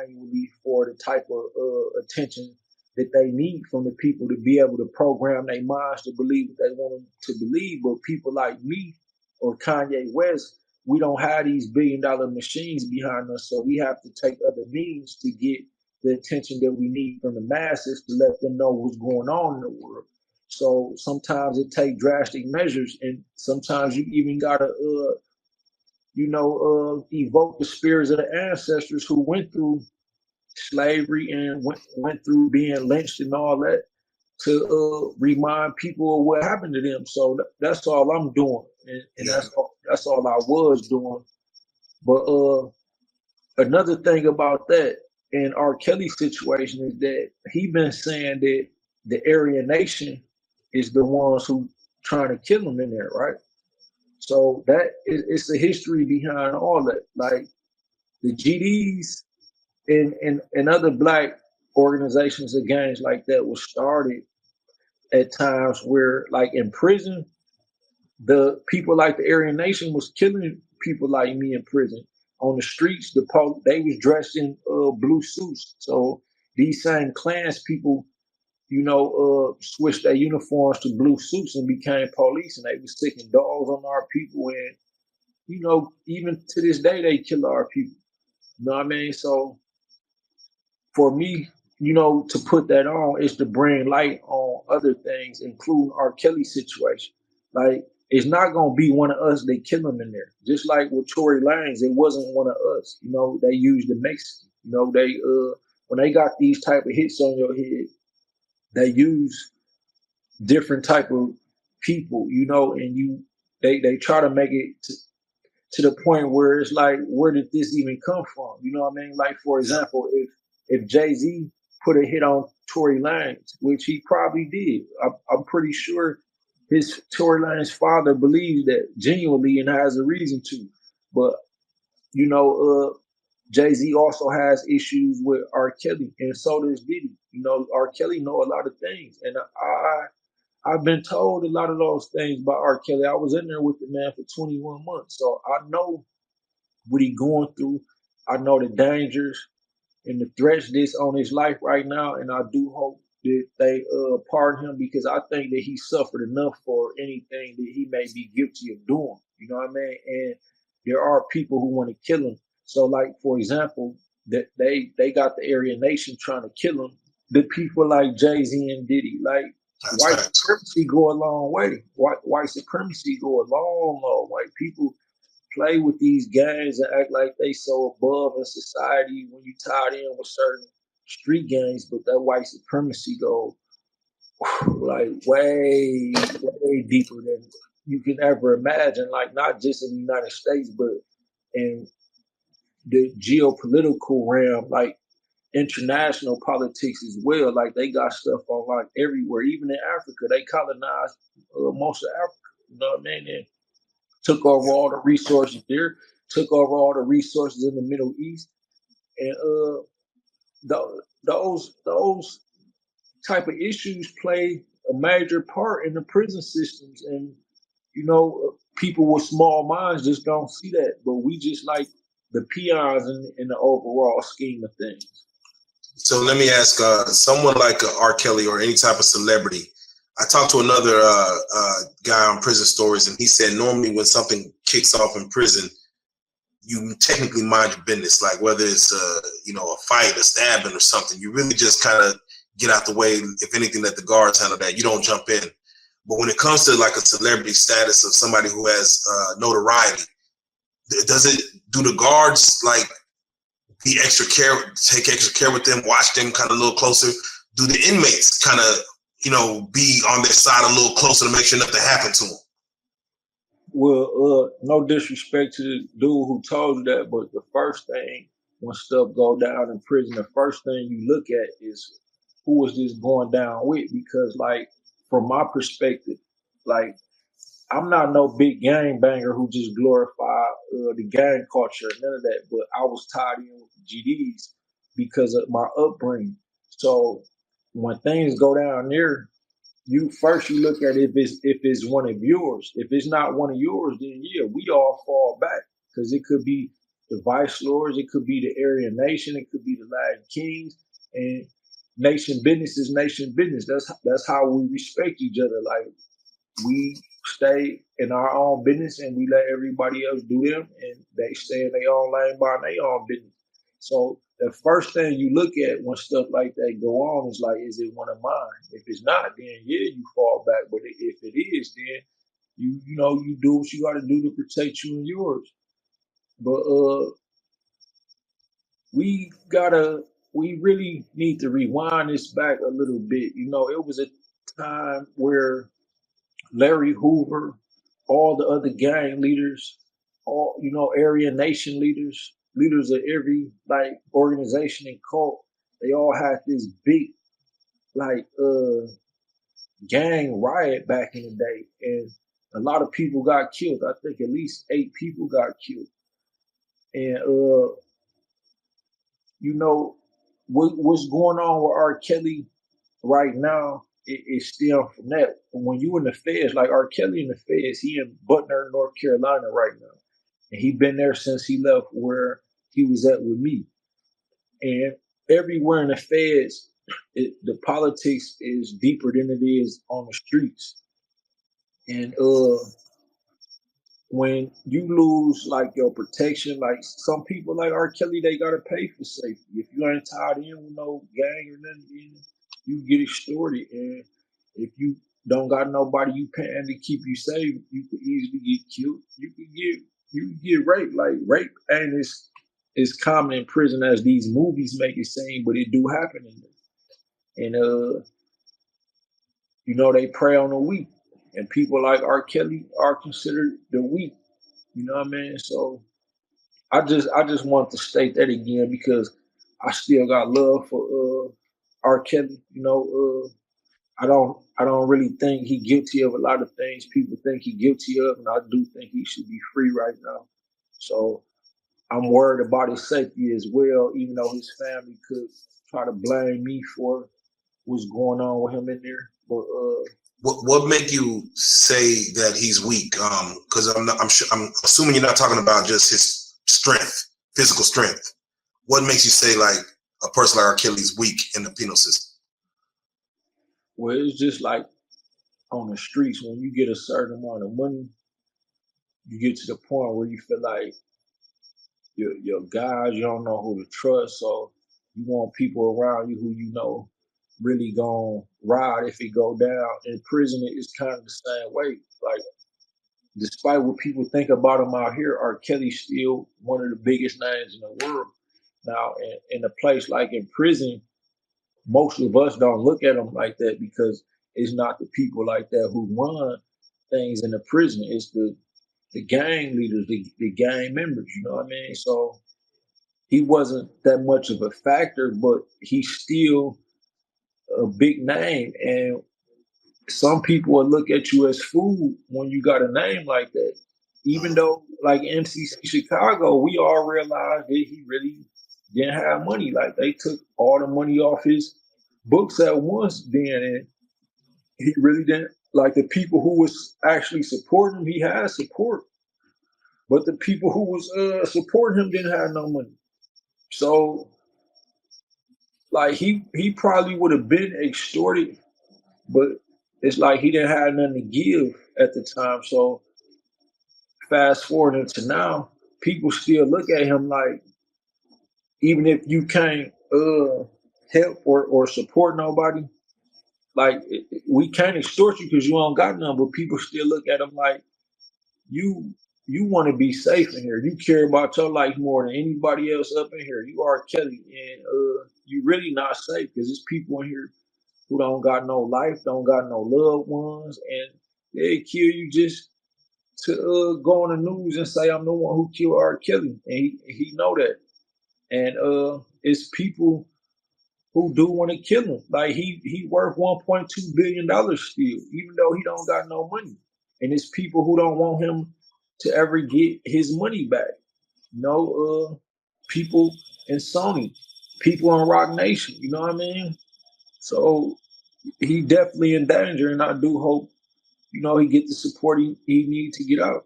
annually for the type of attention that they need from the people to be able to program their minds to believe what they want them to believe. But people like me or Kanye West, we don't have these $billion machines behind us, so we have to take other means to get the attention that we need from the masses to let them know what's going on in the world. So sometimes it takes drastic measures, and sometimes you even gotta, evoke the spirits of the ancestors who went through slavery and went through being lynched and all that to remind people of what happened to them. So that's all I'm doing, and that's all I was doing. But another thing about that in R. Kelly's situation is that he been saying that the Aryan Nation is the ones who trying to kill him in there, right? So it's the history behind all that. Like the GDs and other black organizations and gangs like that was started at times where, like in prison, the people like the Aryan Nation was killing people like me in prison. On the streets, they was dressed in blue suits. So these same clans people, switched their uniforms to blue suits and became police, and they was sticking dogs on our people. And even to this day, they kill our people. You know what I mean? So for me, to put that on is to bring light on other things, including R. Kelly's situation. Like, it's not going to be one of us that kill him in there. Just like with Tory Lanez, it wasn't one of us. They used the Mexican. They when they got these type of hits on your head, they use different type of people, and they try to make it to the point where it's like, where did this even come from? You know what I mean? Like, for example, if Jay-Z put a hit on Tory Lanez, which he probably did, I'm pretty sure his Tory Lanez father believes that genuinely and has a reason to. But Jay-Z also has issues with R. Kelly, and so does Diddy. R. Kelly know a lot of things, and I've been told a lot of those things by R. Kelly. I was in there with the man for 21 months, so I know what he's going through. I know the dangers and the threats that's on his life right now, and I do hope that they pardon him, because I think that he suffered enough for anything that he may be guilty of doing. You know what I mean? And there are people who want to kill him. So, like, for example, that they got the Aryan Nation trying to kill him. The people like Jay-Z and Diddy, like, white supremacy go a long way. White supremacy go a long, long way. People play with these gangs and act like they so above in society when you tied in with certain street gangs, but that white supremacy go like way, way deeper than you can ever imagine. Like, not just in the United States, but in the geopolitical realm, like international politics as well. Like, they got stuff on like everywhere. Even in Africa, they colonized most of Africa. You know what I mean? And took over all the resources there, took over all the resources in the Middle East, and those type of issues play a major part in the prison systems. And people with small minds just don't see that, but we just like the peons in the overall scheme of things. So let me ask someone like R. Kelly or any type of celebrity. I talked to another guy on Prison Stories, and he said normally when something kicks off in prison, you technically mind your business. Like whether it's a fight, a stabbing, or something, you really just kind of get out the way. If anything, let the guards handle that. You don't jump in. But when it comes to like a celebrity status of somebody who has notoriety, do the guards like take extra care with them, watch them kind of a little closer? Do the inmates kind of be on their side a little closer to make sure nothing happened to them? Well, no disrespect to the dude who told you that, but the first thing when stuff go down in prison, the first thing you look at is who is this going down with? Because, like, from my perspective, like, I'm not no big gang banger who just glorify the gang culture, none of that. But I was tied in with the GDs because of my upbringing. So when things go down there, you look at if it's one of yours. If it's not one of yours, then yeah, we all fall back, because it could be the Vice Lords, it could be the Aryan Nation, it could be the Latin Kings, and nation business is nation business. That's how we respect each other. Like we stay in our own business and we let everybody else do them, and they stay in their own lane by their own business. So the first thing you look at when stuff like that go on is like, is it one of mine? If it's not, then yeah, you fall back. But if it is, then you do what you got to do to protect you and yours. But we really need to rewind this back a little bit. It was a time where Larry Hoover, all the other gang leaders, all Aryan Nation leaders, leaders of every like organization and cult, they all had this big like gang riot back in the day, and a lot of people got killed. I think at least 8 people got killed, and what's going on with R. Kelly right now is still from that. When you in the feds, like R. Kelly in the feds, he in Butner, North Carolina right now. And he been there since he left where he was at with me. And everywhere in the feds, the politics is deeper than it is on the streets. And when you lose like your protection, like some people like R. Kelly, they gotta pay for safety. If you ain't tied in with no gang or nothing, you get extorted. And if you don't got nobody you paying to keep you safe, you could easily get killed. You could get raped. Like rape ain't as common in prison as these movies make it seem, but it do happen in there. And they prey on the weak. And people like R. Kelly are considered the weak. You know what I mean? So I just want to state that again because I still got love for R. Kelly. I don't really think he guilty of a lot of things people think he guilty of, and I do think he should be free right now. So I'm worried about his safety as well, even though his family could try to blame me for what's going on with him in there. But what make you say that he's weak? Because I'm assuming you're not talking about just his strength, physical strength. What makes you say like a person like R. Kelly's weak in the penal system? Well, it's just like on the streets when you get a certain amount of money, you get to the point where you feel like your guys, you don't know who to trust, so you want people around you who really gonna ride if it go down. In prison, it's kind of the same way. Like, despite what people think about him out here, R. Kelly's still one of the biggest names in the world. Now, in a place like in prison, most of us don't look at him like that because it's not the people like that who run things in the prison. It's the gang leaders, the gang members, you know what I mean? So he wasn't that much of a factor, but he's still a big name. And some people will look at you as food when you got a name like that. Even though, like MCC Chicago, we all realized that he really didn't have money. Like, they took all the money off his books at once then, and he really didn't. Like, the people who was actually supporting him, he had support. But the people who was supporting him didn't have no money. So, like, he probably would have been extorted, but it's like he didn't have nothing to give at the time. So fast forward into now, people still look at him like, even if you can't help or support nobody, like, we can't extort you because you don't got none, but people still look at him like, you want to be safe in here. You care about your life more than anybody else up in here. You are Kelly, and you really not safe because there's people in here who don't got no life, don't got no loved ones, and they kill you just to go on the news and say, I'm the one who killed R. Kelly. And he know that. And it's people who do want to kill him. Like, he worth $1.2 billion still, even though he don't got no money. And it's people who don't want him to ever get his money back. People in Sony, people in Rock Nation, you know what I mean? So he definitely in danger, and I do hope, he get the support he need to get out.